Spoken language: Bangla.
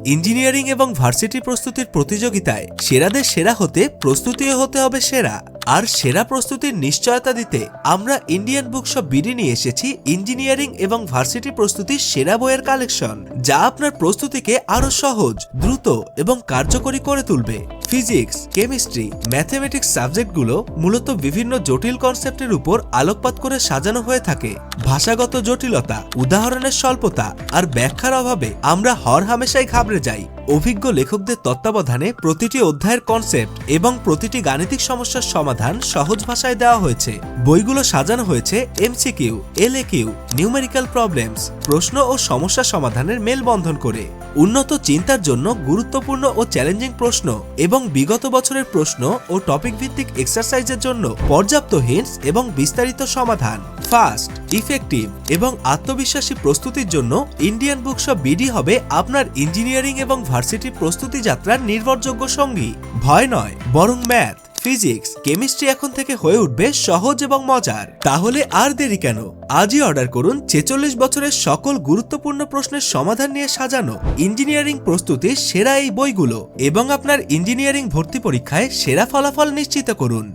ইঞ্জিনিয়ারিং এবং ভার্সিটি প্রস্তুতির প্রতিযোগিতায় সেরাদের সেরা হতে প্রস্তুতিও হতে হবে সেরা। আর সেরা প্রস্তুতির নিশ্চয়তা দিতে আমরা ইন্ডিয়ান বুকশপ বিডি নিয়ে এসেছি ইঞ্জিনিয়ারিং এবং ভার্সিটি প্রস্তুতির সেরা বইয়ের কালেকশন, যা আপনার প্রস্তুতিকে আরো সহজ, দ্রুত এবং কার্যকরী করে তুলবে। ফিজিক্স, কেমিস্ট্রি, ম্যাথমেটিক্স সাবজেক্টগুলো মূলত বিভিন্ন জটিল কনসেপ্টের উপর আলোকপাত করে সাজানো হয়ে থাকে। ভাষাগত জটিলতা, উদাহরণের স্বল্পতা আর ব্যাখ্যার অভাবে আমরা হরহামেশাই ঘাবড়ে যাই। অভিজ্ঞ লেখকদের তত্ত্বাবধানে প্রতিটি অধ্যায়ের কনসেপ্ট এবং প্রতিটি গাণিতিক সমস্যার সমাধান সহজ ভাষায় দেওয়া হয়েছে। বইগুলো সাজানো হয়েছে এমসিকিউ, এলএকিউ, নিউমেরিক্যাল প্রবলেমস, প্রশ্ন ও সমস্যা সমাধানের মেলবন্ধন করে। উন্নত চিন্তার জন্য গুরুত্বপূর্ণ ও চ্যালেঞ্জিং প্রশ্ন এবং বিগত বছরের প্রশ্ন ও টপিক ভিত্তিক এক্সারসাইজের জন্য পর্যাপ্ত হিন্টস এবং বিস্তারিত সমাধান। ফাস্ট, ইফেক্টিভ এবং আত্মবিশ্বাসী প্রস্তুতির জন্য ইন্ডিয়ান বুকশপ বিডি হবে আপনার ইঞ্জিনিয়ারিং এবং ভার্সিটি প্রস্তুতি যাত্রার নির্ভরযোগ্য সঙ্গী। ভয় নয়, বরং ম্যাথ, ফিজিক্স, কেমিস্ট্রি এখন থেকে হয়ে উঠবে সহজ এবং মজার। তাহলে আর দেরি কেন? আজই অর্ডার করুন 46 বছরের সকল গুরুত্বপূর্ণ প্রশ্নের সমাধান নিয়ে সাজানো ইঞ্জিনিয়ারিং প্রস্তুতির সেরা এই বইগুলো এবং আপনার ইঞ্জিনিয়ারিং ভর্তি পরীক্ষায় সেরা ফলাফল নিশ্চিত করুন।